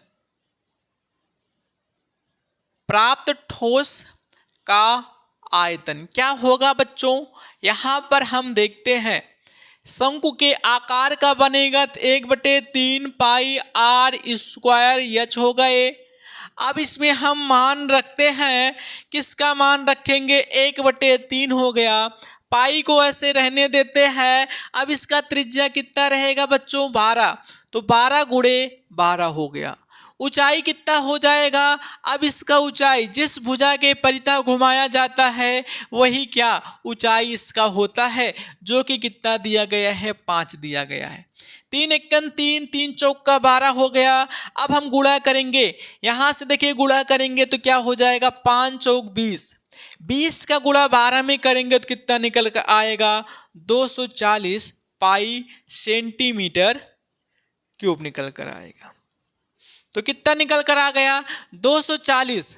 प्राप्त ठोस का आयतन क्या होगा बच्चों। यहां पर हम देखते हैं शंकु के आकार का बनेगा तो 1/3 पाई आर स्क्वायर एच होगा ये। अब इसमें हम मान रखते हैं, किसका मान रखेंगे, 1/3 हो गया, पाई को ऐसे रहने देते हैं। अब इसका त्रिज्या कितना रहेगा बच्चों, 12, तो 12 गुणे 12 हो गया। ऊंचाई कितना हो जाएगा, अब इसका ऊंचाई जिस भुजा के परितः घुमाया जाता है वही क्या ऊंचाई इसका होता है, जो कि कितना दिया गया है, 5 दिया गया है। 3 एकन 3, 3 चौका 12 हो गया। अब हम गुणा करेंगे, यहां से देखिए गुणा करेंगे तो क्या हो जाएगा, 5 चौक 20, 20 का गुणा 12 में करेंगे तो कितना निकल कर आएगा, 240 पाई सेंटीमीटर क्यूब निकल कर आएगा। तो कितना निकल कर आ गया, 240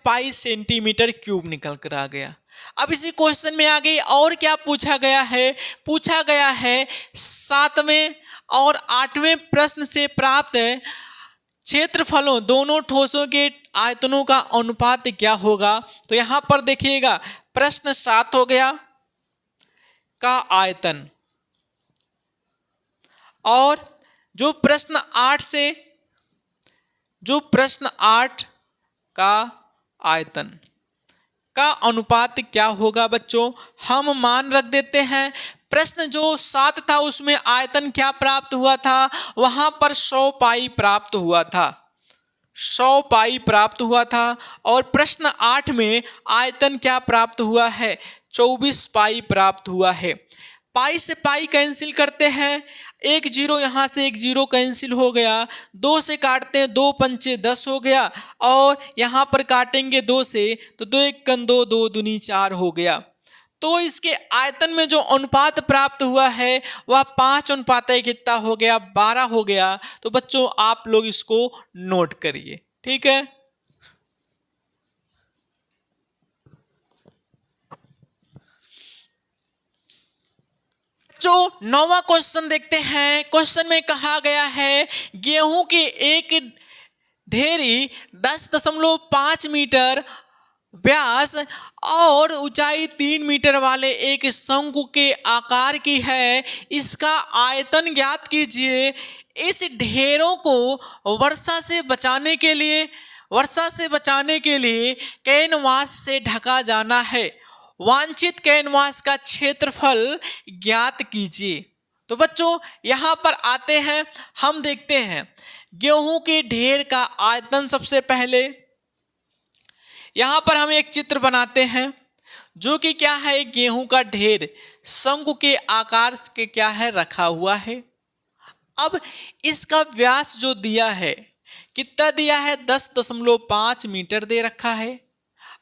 पाई सेंटीमीटर क्यूब निकल कर आ गया। अब इसी क्वेश्चन में आगे और क्या पूछा गया है, पूछा गया है 7वें और 8वें प्रश्न से प्राप्त क्षेत्रफलों दोनों ठोसों के आयतनों का अनुपात क्या होगा। तो यहां पर देखिएगा प्रश्न 7 हो गया का आयतन, और जो प्रश्न 8 का आयतन का अनुपात क्या होगा बच्चों, हम मान रख देते हैं। प्रश्न जो 7 था उसमें आयतन क्या प्राप्त हुआ था, वहां पर 100 पाई प्राप्त हुआ था, 100 पाई प्राप्त हुआ था। और प्रश्न 8 में आयतन क्या प्राप्त हुआ है, 24 पाई प्राप्त हुआ है। पाई से पाई कैंसिल करते हैं, 1 0 यहाँ से 1 0 कैंसिल हो गया, 2 से काटते हैं, 2 पंचे 10 हो गया, और यहाँ पर काटेंगे 2 से तो 2 1 2, 2 दूनी 4 हो गया। तो इसके आयतन में जो अनुपात प्राप्त हुआ है वह 5:1 कितना हो गया, 12 हो गया। तो बच्चों आप लोग इसको नोट करिए, ठीक है। जो 9वां क्वेश्चन देखते हैं। क्वेश्चन में कहा गया है गेहूं की एक ढेरी 10.5 मीटर व्यास और ऊंचाई 3 मीटर वाले एक शंकु के आकार की है, इसका आयतन ज्ञात कीजिए। इस ढेरों को वर्षा से बचाने के लिए कैनवास से ढका जाना है, वांछित कैनवास का क्षेत्रफल ज्ञात कीजिए। तो बच्चों यहां पर आते हैं, हम देखते हैं गेहूं के ढेर का आयतन। सबसे पहले यहां पर हम एक चित्र बनाते हैं, जो कि क्या है, गेहूं का ढेर शंकु के आकार के क्या है, रखा हुआ है। अब इसका व्यास जो दिया है कितना दिया है, 10.5 मीटर दे रखा है,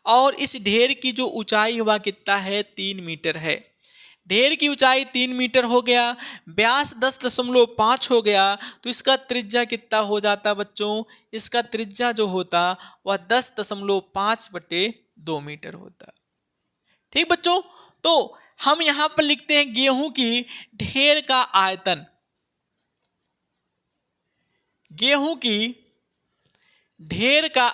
और इस ढेर की जो ऊंचाई हुआ कितना है, 3 मीटर है। ढेर की ऊंचाई 3 मीटर हो गया, व्यास 10.5 हो गया, तो इसका त्रिज्या कितना हो जाता बच्चों, इसका त्रिज्या जो होता वह 10.5/2 मीटर होता। ठीक बच्चों, तो हम यहां पर लिखते हैं गेहूं की ढेर का आयतन। गेहूं की ढेर का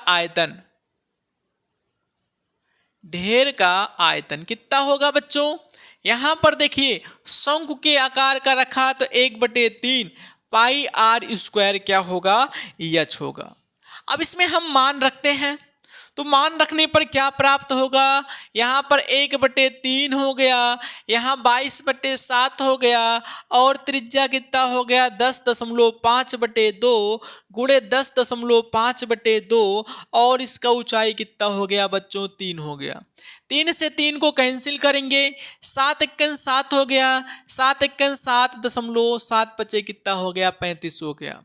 आयतन कितना होगा बच्चों, यहां पर देखिए शंकु के आकार का रखा तो 1/3 पाई आर स्क्वायर क्या होगा, एच होगा। अब इसमें हम मान रखते हैं, तो मान रखने पर क्या प्राप्त होगा, यहाँ पर 1/3 हो गया, यहाँ 22/7 हो गया, और त्रिज्या कितना हो गया, 10.5/2 गुणे 10.5/2, और इसका ऊंचाई कितना हो गया बच्चों, 3 हो गया। 3 से 3 को कैंसिल करेंगे, 7 × 7 हो गया, 7 × 7.7 कितना हो गया, 35 हो गया।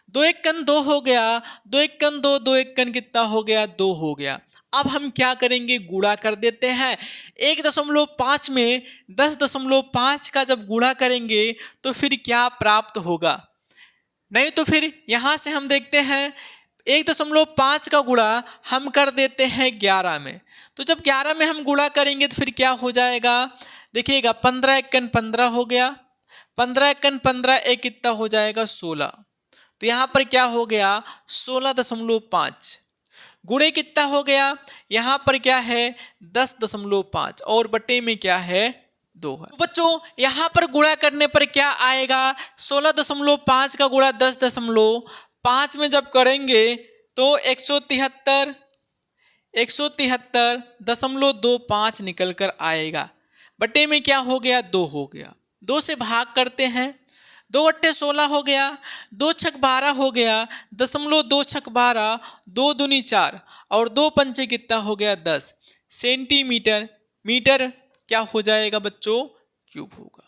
2 × 2 हो गया, 2 × 2, 2 × कितना हो गया, 2 हो गया। अब हम क्या करेंगे, गुणा कर देते हैं। 1.5 में 10.5 का जब गुणा करेंगे तो फिर क्या प्राप्त होगा, नहीं तो फिर यहां से हम देखते हैं 1.5 का गुणा हम कर देते हैं 11 में, तो जब 11 में हम गुणा करेंगे तो फिर क्या हो जाएगा, देखिएगा 15 × 15 हो गया, 15 × 15 एक कितना हो जाएगा, 16। तो यहां पर क्या हो गया, 16.5 गुणे कितना हो गया, यहां पर क्या है 10.5 और बटे में क्या है 2 है। तो बच्चों यहाँ पर गुणा करने पर क्या आएगा, 16.5 का गुणा 10.5 में जब करेंगे तो 173.25 निकल कर आएगा। बटे में क्या हो गया, 2 हो गया। 2 से भाग करते हैं, 2 अट्ठे 16 हो गया, 2 छक 12 हो गया, 2 छक 12, 2 दूनी 4 और 2 पंचे कितना हो गया 10 सेंटीमीटर। मीटर क्या हो जाएगा बच्चों, क्यूब होगा।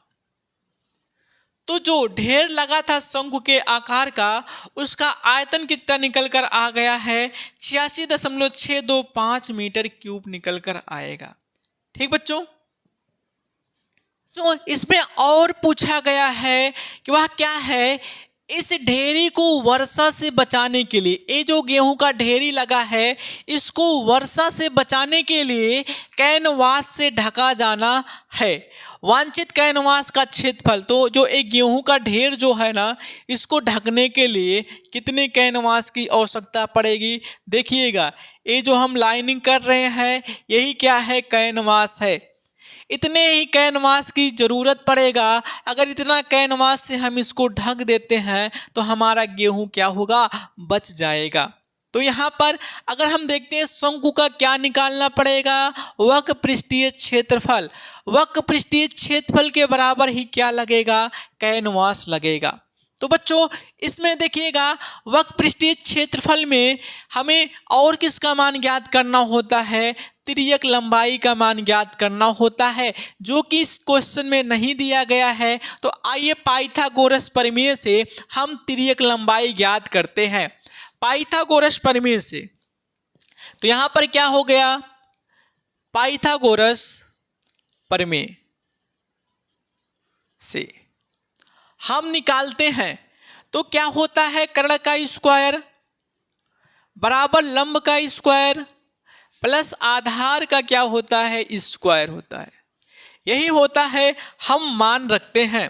तो जो ढेर लगा था शंकु के आकार का, उसका आयतन कितना निकल कर आ गया है, 86.625 मीटर क्यूब निकल कर आएगा। ठीक बच्चों, तो इसमें और पूछा गया है कि वह क्या है, इस ढेरी को वर्षा से बचाने के लिए, ये जो गेहूं का ढेरी लगा है इसको वर्षा से बचाने के लिए कैनवास से ढका जाना है। वांछित कैनवास का क्षेत्रफल, तो जो एक गेहूं का ढेर जो है ना, इसको ढकने के लिए कितने कैनवास की आवश्यकता पड़ेगी। देखिएगा, ये जो हम लाइनिंग कर रहे हैं यही क्या है, कैनवास है। इतने ही कैनवास की ज़रूरत पड़ेगा। अगर इतना कैनवास से हम इसको ढक देते हैं तो हमारा गेहूं क्या होगा, बच जाएगा। तो यहाँ पर अगर हम देखते हैं शंकु का क्या निकालना पड़ेगा, वक्र पृष्ठीय क्षेत्रफल। वक्र पृष्ठीय क्षेत्रफल के बराबर ही क्या लगेगा, कैनवास लगेगा। तो बच्चों इसमें देखिएगा, वक्र पृष्ठीय क्षेत्रफल में हमें और किसका मान ज्ञात करना होता है, तिर्यक लंबाई का मान ज्ञात करना होता है, जो कि इस क्वेश्चन में नहीं दिया गया है। तो आइए पाइथागोरस प्रमेय से हम तिर्यक लंबाई ज्ञात करते हैं। पाइथागोरस प्रमेय से तो यहाँ पर क्या हो गया, पाइथागोरस प्रमेय से हम निकालते हैं तो क्या होता है, कर्ण का स्क्वायर बराबर लंब का स्क्वायर प्लस आधार का क्या होता है, स्क्वायर होता है। यही होता है, हम मान रखते हैं।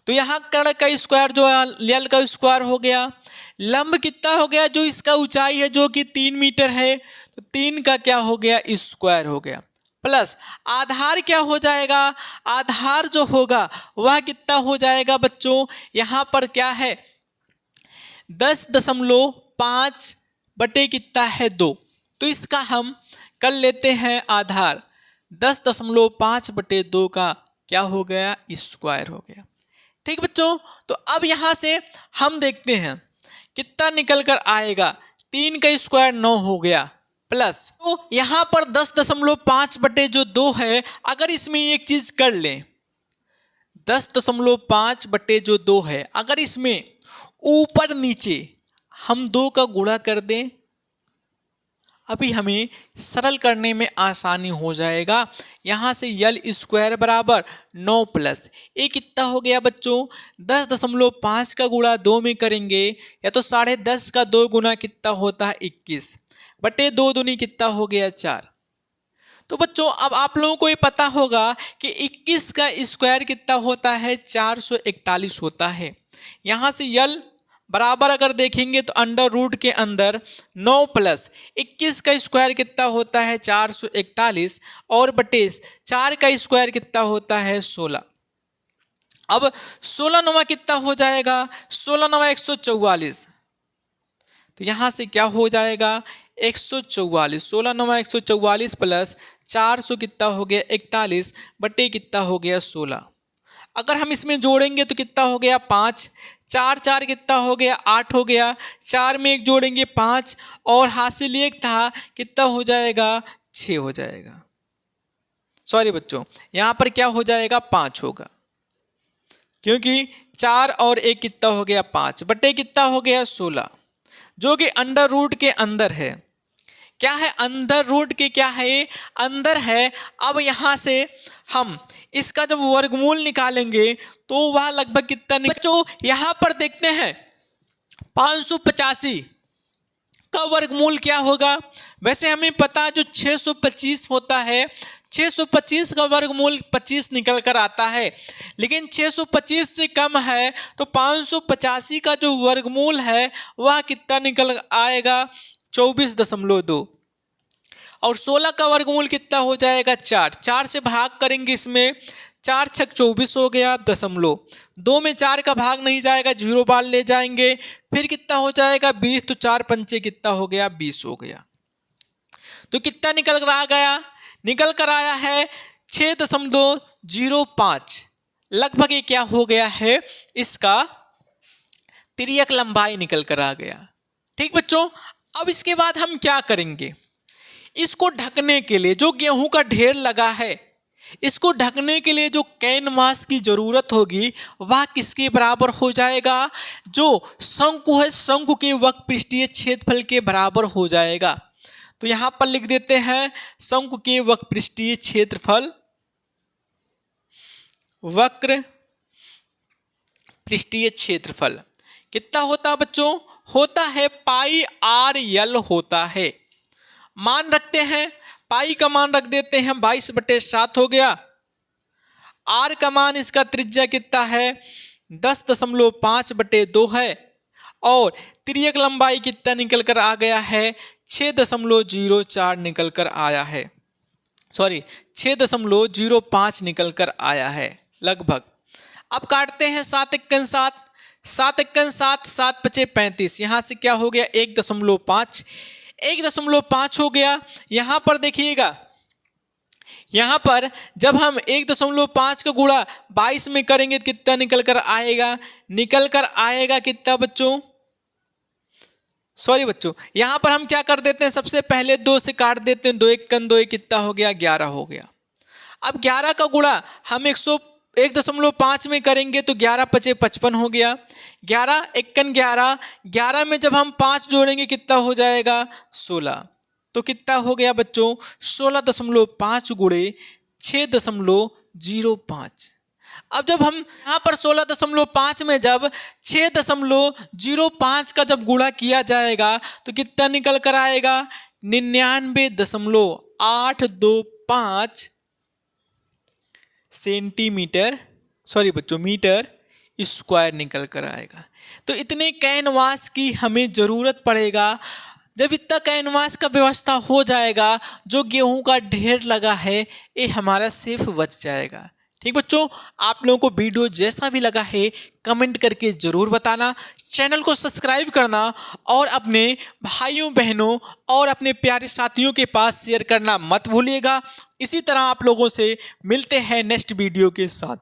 तो यहाँ कर्ण का स्क्वायर जो है यल का स्क्वायर हो गया, लंब कितना हो गया, जो इसका ऊंचाई है जो कि 3 मीटर है, तो 3 का क्या हो गया, स्क्वायर हो गया, प्लस आधार क्या हो जाएगा, आधार जो होगा वह कितना हो जाएगा बच्चों, यहाँ पर क्या है 10.5 बटे कितना है 2। तो इसका हम कर लेते हैं आधार, 10.5 बटे 2 का क्या हो गया, स्क्वायर हो गया। ठीक बच्चों, तो अब यहाँ से हम देखते हैं कितना निकल कर आएगा, 3 का स्क्वायर 9 हो गया, प्लस तो यहाँ पर 10.5 बटे जो 2 है, अगर इसमें एक चीज कर लें, 10.5 बटे जो 2 है, अगर इसमें ऊपर नीचे हम 2 का गुणा कर दें, अभी हमें सरल करने में आसानी हो जाएगा। यहाँ से यल स्क्वायर बराबर 9 प्लस ये कितना हो गया बच्चों, 10.5 का गुणा 2 में करेंगे या तो 10.5 का 2 गुना कितना होता है 21 बटे 2 दूनी कितना हो गया 4। तो बच्चों अब आप लोगों को ये पता होगा कि 21 का स्क्वायर कितना होता है, 441 होता है। यहाँ से यल बराबर अगर देखेंगे तो अंडर रूट के अंदर 9 प्लस 21 का स्क्वायर कितना होता है 441 और बटे 4 का स्क्वायर कितना होता है 16। अब 16 9 कितना हो जाएगा, 16 9 144। तो यहाँ से क्या हो जाएगा 144, 16 9 144 प्लस 400 कितना हो गया 41 बटे कितना हो गया 16। अगर हम इसमें जोड़ेंगे तो कितना हो गया 5, 4 4 कितना हो गया 8 हो गया, 4 में 1 जोड़ेंगे 5 और हासिल 1 था कितना हो जाएगा 6 हो जाएगा। सॉरी बच्चों, यहाँ पर क्या हो जाएगा 5 होगा, क्योंकि 4 और 1 कितना हो गया 5 बटे कितना हो गया 16, जो कि अंडर रूट के अंदर है। क्या है अंडर रूट के, क्या है अंदर है। अब यहाँ से हम इसका जब वर्गमूल निकालेंगे तो वह लगभग कितना बच्चों, यहाँ पर देखते हैं 585 का वर्गमूल क्या होगा। वैसे हमें पता जो 625 होता है, 625 का वर्गमूल 25 निकल कर आता है, लेकिन 625 से कम है तो 585 का जो वर्गमूल है वह कितना निकल आएगा 24.2 और 16 का वर्गमूल कितना हो जाएगा 4। 4 से भाग करेंगे इसमें 4 छक 24 हो गया दशमलव, 2 में 4 का भाग नहीं जाएगा, 0 बार ले जाएंगे, फिर कितना हो जाएगा 20, तो 4 पंचे कितना हो गया 20 हो गया। तो कितना निकल कर आ गया, निकल कर आया है 6.05। लगभग ये क्या हो गया है, इसका तिर्यक लंबाई निकल कर आ गया। ठीक बच्चों, अब इसके बाद हम क्या करेंगे, इसको ढकने के लिए जो गेहूं का ढेर लगा है, इसको ढकने के लिए जो कैनवास की जरूरत होगी वह किसके बराबर हो जाएगा, जो शंकु है शंकु के वक्रपृष्ठीय क्षेत्रफल के बराबर हो जाएगा। तो यहां पर लिख देते हैं शंकु के वक्रपृष्ठीय क्षेत्रफल, वक्र पृष्ठीय क्षेत्रफल कितना होता है बच्चों, होता है पाई आर यल होता है। मान रखते हैं, पाई का मान रख देते हैं 22/7 हो गया। आर का मान इसका त्रिज्या कितना है 10.5/2 है, और तिर्यक लंबाई कितना निकल कर आ गया है 6.04 निकल कर आया है, सॉरी 6.05 निकल कर आया है लगभग। अब काटते हैं 7 × 7, 7 × 7, 7 × 5 = 35, यहां से क्या हो गया 1.5, 1.5 हो गया। यहां पर देखिएगा, यहां पर जब हम 1.5 का गुणा 22 में करेंगे तो कितना निकल कर आएगा, निकल कर आएगा कितना बच्चों, सॉरी बच्चों, यहां पर हम क्या कर देते हैं, सबसे पहले 2 से काट देते हैं, 2 × 1 = 2 कितना हो गया 11 हो गया। अब 11 का गुणा हम 1.5 में करेंगे तो 11 × 5 = 55 हो गया। 11 × 1 = 11, 11 में जब हम 5 जोड़ेंगे कितना हो जाएगा 16, तो कितना हो गया बच्चों 16.5 × 6.05। अब जब हम यहाँ पर 16.5 में जब 6.05 का जब गुणा किया जाएगा तो कितना निकल कर आएगा 99.825 सेंटीमीटर, सॉरी बच्चों मीटर स्क्वायर निकल कर आएगा। तो इतने कैनवास की हमें जरूरत पड़ेगा। जब इतना कैनवास का व्यवस्था हो जाएगा, जो गेहूं का ढेर लगा है ये हमारा सिर्फ बच जाएगा। ठीक बच्चों, आप लोगों को वीडियो जैसा भी लगा है कमेंट करके जरूर बताना, चैनल को सब्सक्राइब करना और अपने भाइयों बहनों और अपने प्यारे साथियों के पास शेयर करना मत भूलिएगा। इसी तरह आप लोगों से मिलते हैं नेक्स्ट वीडियो के साथ।